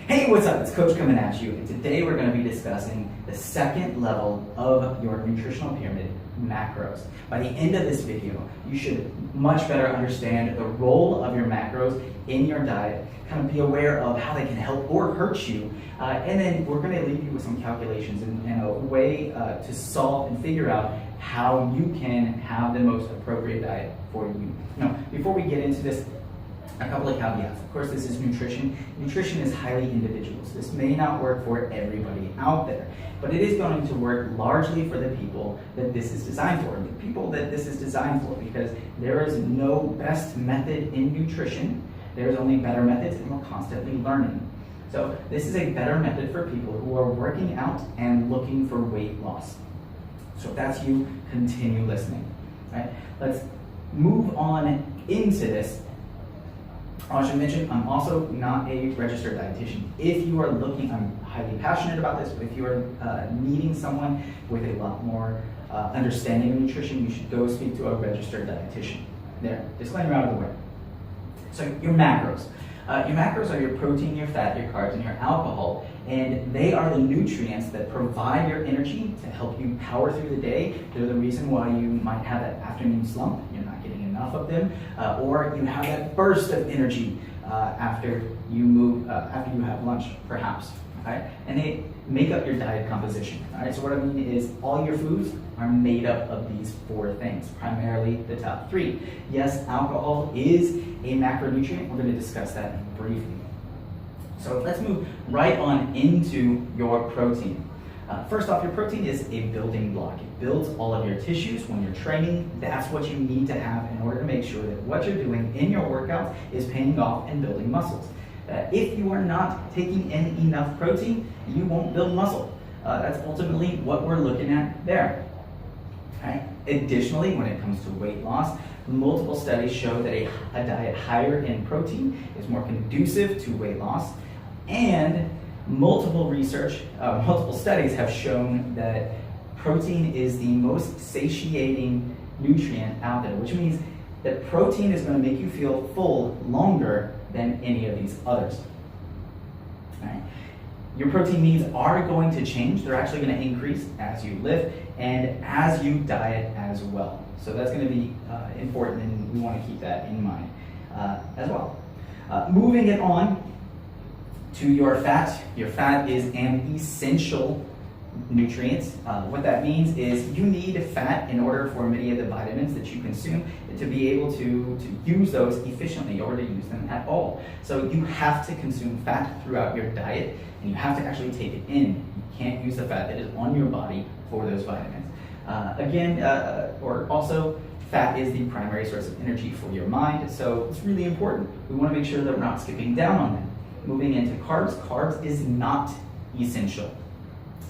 Hey, what's up? It's Coach coming at you, and today we're going to be discussing the second level of your nutritional pyramid, macros. By the end of this video, you should much better understand the role of your macros in your diet, kind of be aware of how they can help or hurt you, and then we're going to leave you with some calculations and a way to solve and figure out how you can have the most appropriate diet for you. Now, before we get into this, a couple of caveats. Of course, this is nutrition. Nutrition is highly individual, so this may not work for everybody out there, but it is going to work largely for the people that this is designed for, the people that this is designed for, because there is no best method in nutrition. There's only better methods, and we're constantly learning. So this is a better method for people who are working out and looking for weight loss. So if that's you, continue listening. All right? Let's move on into this. I should mention, I'm also not a registered dietitian. If you are looking, I'm highly passionate about this, but if you are needing someone with a lot more understanding of nutrition, you should go speak to a registered dietitian. There, disclaimer out of the way. So your macros. Your macros are your protein, your fat, your carbs, and your alcohol, and they are the nutrients that provide your energy to help you power through the day. They're the reason why you might have that afternoon slump. You're not getting enough of them, or you have that burst of energy after you have lunch, perhaps. Okay? And they make up your diet composition. All right? So what I mean is all your foods are made up of these four things, primarily the top three. Yes, alcohol is a macronutrient. We're going to discuss that briefly. So let's move right on into your protein. First off, your protein is a building block. It builds all of your tissues. When you're training, that's what you need to have in order to make sure that what you're doing in your workouts is paying off and building muscles. If you are not taking in enough protein, you won't build muscle. That's ultimately what we're looking at there. Okay? Additionally, when it comes to weight loss, multiple studies show that a diet higher in protein is more conducive to weight loss, and multiple studies have shown that protein is the most satiating nutrient out there, which means that protein is going to make you feel full longer than any of these others. Right? Your protein needs are going to change. They're actually going to increase as you lift and as you diet as well. So that's going to be important, and we want to keep that in mind as well. Moving it on to your fat. Your fat is an essential nutrient. What that means is you need fat in order for many of the vitamins that you consume to be able to use those efficiently or to use them at all. So you have to consume fat throughout your diet, and you have to actually take it in. You can't use the fat that is on your body for those vitamins. Also, fat is the primary source of energy for your mind, so it's really important. We want to make sure that we're not skipping down on them. Moving into carbs. Carbs is not essential.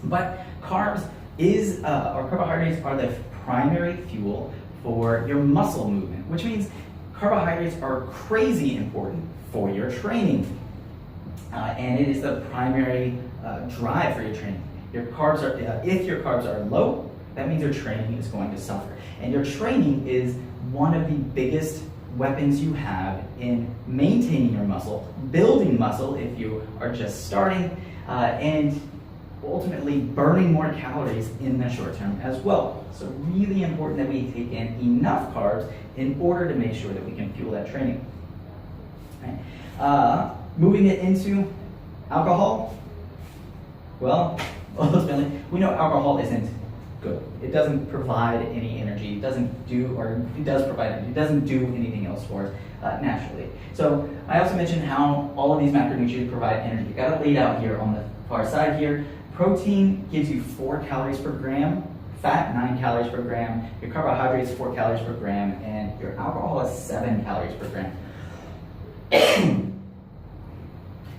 But carbs or carbohydrates are the primary fuel for your muscle movement, which means carbohydrates are crazy important for your training. And it is the primary drive for your training. If your carbs are low, that means your training is going to suffer. And your training is one of the biggest weapons you have in maintaining your muscle, building muscle if you are just starting, and ultimately burning more calories in the short term as well. So really important that we take in enough carbs in order to make sure that we can fuel that training. Okay. Moving it into alcohol. Well, ultimately, we know alcohol isn't good. It doesn't provide any energy. It doesn't do, or it does provide energy. It doesn't do anything else for us naturally. So I also mentioned how all of these macronutrients provide energy. Got it laid out here on the far side here. Protein gives you 4 calories per gram, fat 9 calories per gram, your carbohydrates 4 calories per gram, and your alcohol is 7 calories per gram.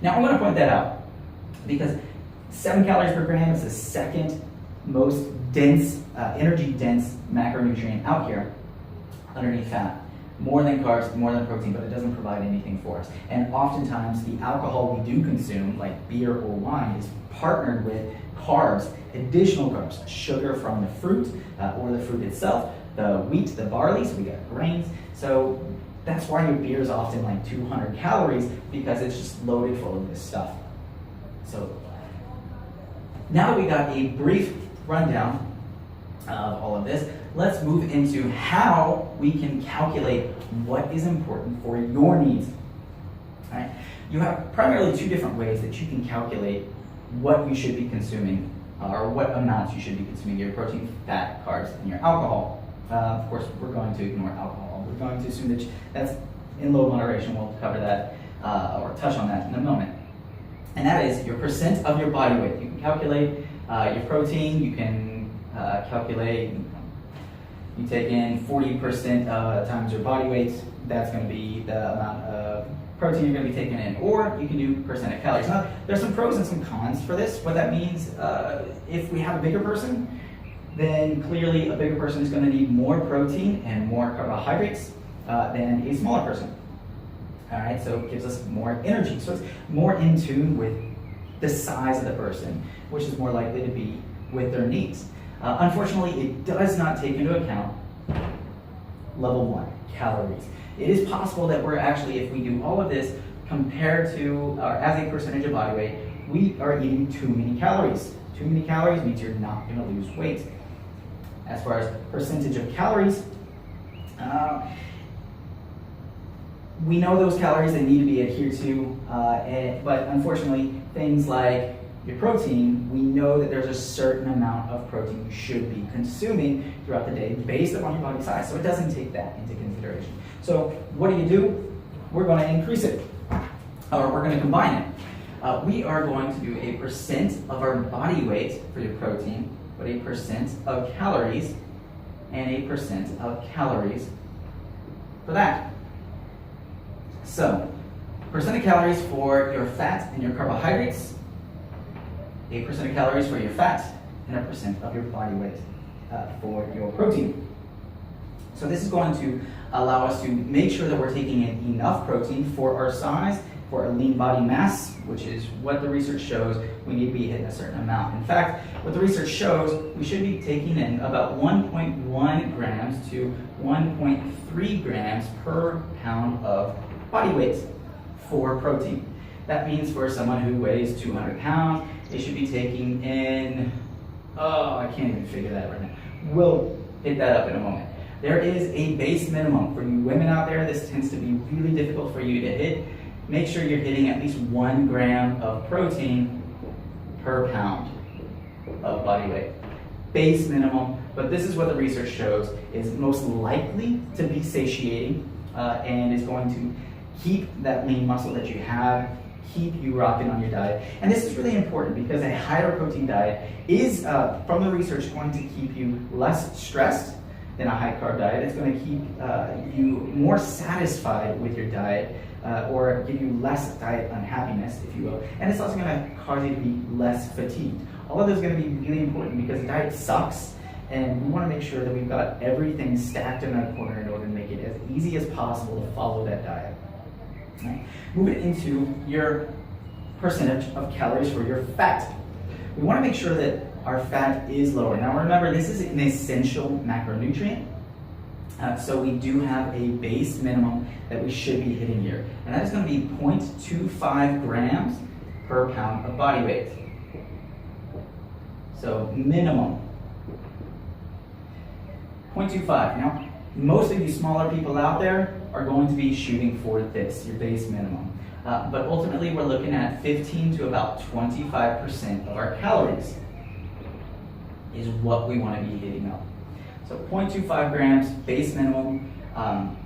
Now I want to point that out because 7 calories per gram is the second most dense, energy dense macronutrient out here underneath fat. More than carbs, more than protein, but it doesn't provide anything for us. And oftentimes the alcohol we do consume, like beer or wine, is partnered with carbs, additional carbs, sugar from the fruit or the fruit itself, the wheat, the barley, so we got grains. So that's why your beer is often like 200 calories, because it's just loaded full of this stuff. So now that we got a brief rundown of all of this, let's move into how we can calculate what is important for your needs. All right? You have primarily two different ways that you can calculate what you should be consuming, or what amounts you should be consuming: your protein, fat, carbs, and your alcohol. Of course, we're going to ignore alcohol. We're going to assume that that's in low moderation. We'll cover that or touch on that in a moment. And that is your percent of your body weight. You can calculate your protein. You can calculate, you take in 40% times your body weight. That's going to be the amount of protein you're going to be taking in. Or you can do percent of calories. Now, there's some pros and some cons for this. What that means, if we have a bigger person, then clearly a bigger person is going to need more protein and more carbohydrates than a smaller person. All right, so it gives us more energy. So it's more in tune with the size of the person, which is more likely to be with their needs. Unfortunately, it does not take into account level 1, calories. It is possible that we're actually, if we do all of this compared to, as a percentage of body weight, we are eating too many calories. Too many calories means you're not going to lose weight. As far as percentage of calories, we know those calories, they need to be adhered to, but unfortunately, things like your protein, we know that there's a certain amount of protein you should be consuming throughout the day based upon your body size, so it doesn't take that into consideration. So what do? We're going to increase it, or we're going to combine it. We are going to do a percent of our body weight for your protein, but a percent of calories, and a percent of calories for that. So, percent of calories for your fat and your carbohydrates, a percent of calories for your fat, and a percent of your body weight for your protein. So this is going to allow us to make sure that we're taking in enough protein for our size, for our lean body mass, which is what the research shows we need to be hitting a certain amount. In fact, what the research shows, we should be taking in about 1.1 grams to 1.3 grams per pound of body weight for protein. That means for someone who weighs 200 pounds, they should be taking in, I can't even figure that right now. We'll hit that up in a moment. There is a base minimum. For you women out there, this tends to be really difficult for you to hit. Make sure you're hitting at least 1 gram of protein per pound of body weight. Base minimum, but this is what the research shows is most likely to be satiating and is going to keep that lean muscle that you have, keep you rocking on your diet. And this is really important because a higher protein diet is, from the research, going to keep you less stressed than a high carb diet. It's going to keep you more satisfied with your diet, or give you less diet unhappiness, if you will. And it's also going to cause you to be less fatigued. All of this is going to be really important because the diet sucks, and we want to make sure that we've got everything stacked in our corner in order to make it as easy as possible to follow that diet. Right. Moving into your percentage of calories for your fat. We want to make sure that our fat is lower. Now remember, this is an essential macronutrient, so we do have a base minimum that we should be hitting here. And that is going to be 0.25 grams per pound of body weight. So minimum, 0.25. Now, most of you smaller people out there are going to be shooting for this, your base minimum. But ultimately, we're looking at 15 to about 25% of our calories is what we want to be hitting up. So 0.25 grams, base minimum,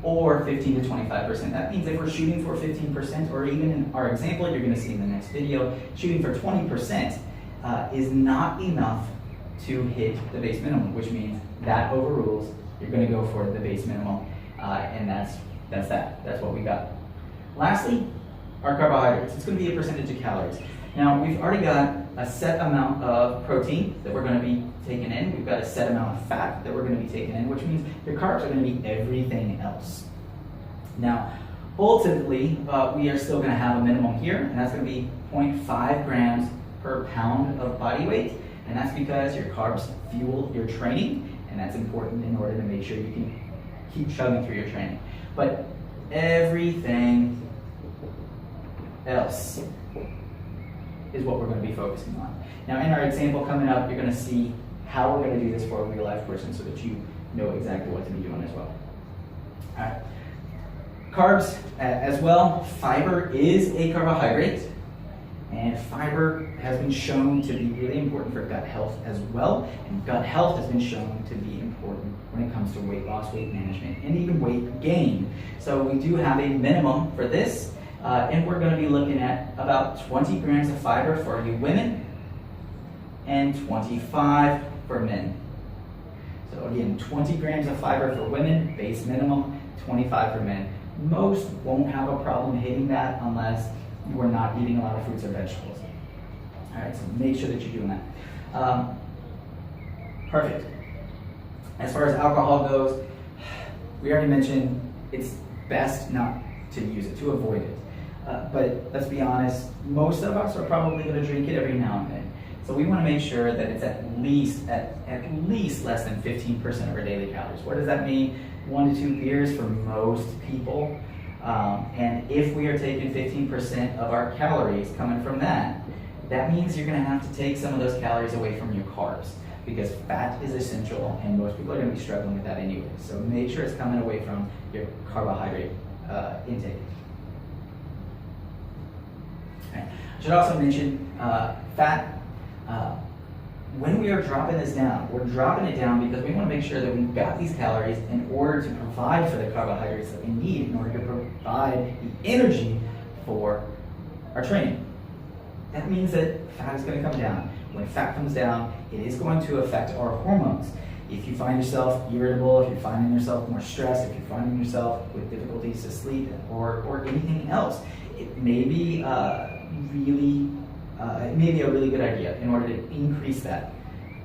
or 15 to 25%. That means if we're shooting for 15%, or even in our example you're going to see in the next video, shooting for 20% is not enough to hit the base minimum, which means that overrules. You're going to go for the base minimum, and that's that. That's what we got. Lastly, our carbohydrates. It's going to be a percentage of calories. Now, we've already got a set amount of protein that we're going to be taking in. We've got a set amount of fat that we're going to be taking in, which means your carbs are going to be everything else. Now, ultimately, we are still going to have a minimum here, and that's going to be 0.5 grams per pound of body weight, and that's because your carbs fuel your training, and that's important in order to make sure you can keep chugging through your training. But everything else is what we're going to be focusing on. Now in our example coming up, you're going to see how we're going to do this for a real life person so that you know exactly what to be doing as well. All right. Carbs as well. Fiber is a carbohydrate, and fiber has been shown to be really important for gut health as well, and gut health has been shown to be important when it comes to weight loss, weight management, and even weight gain. So we do have a minimum for this, and we're going to be looking at about 20 grams of fiber for you women and 25 for men. So again, 20 grams of fiber for women, base minimum, 25 for men. Most won't have a problem hitting that unless we're not eating a lot of fruits or vegetables. All right, so make sure that you're doing that. Perfect. As far as alcohol goes, we already mentioned it's best not to use it, to avoid it. But let's be honest, most of us are probably going to drink it every now and then. So we want to make sure that it's at least less than 15% of our daily calories. What does that mean? 1 to 2 beers for most people. And if we are taking 15% of our calories coming from that, that means you're going to have to take some of those calories away from your carbs, because fat is essential and most people are going to be struggling with that anyway. So make sure it's coming away from your carbohydrate intake. Okay. I should also mention fat. When we are dropping this down, we're dropping it down because we want to make sure that we've got these calories in order to provide for the carbohydrates that we need in order to provide the energy for our training. That means that fat is going to come down. When fat comes down, it is going to affect our hormones. If you find yourself irritable, if you're finding yourself more stressed, if you're finding yourself with difficulties to sleep or anything else, it may be it may be a really good idea in order to increase that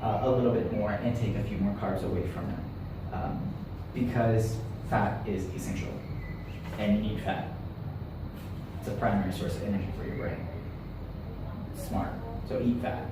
a little bit more and take a few more carbs away from it, because fat is essential and you need fat. It's a primary source of energy for your brain. Smart. So eat fat.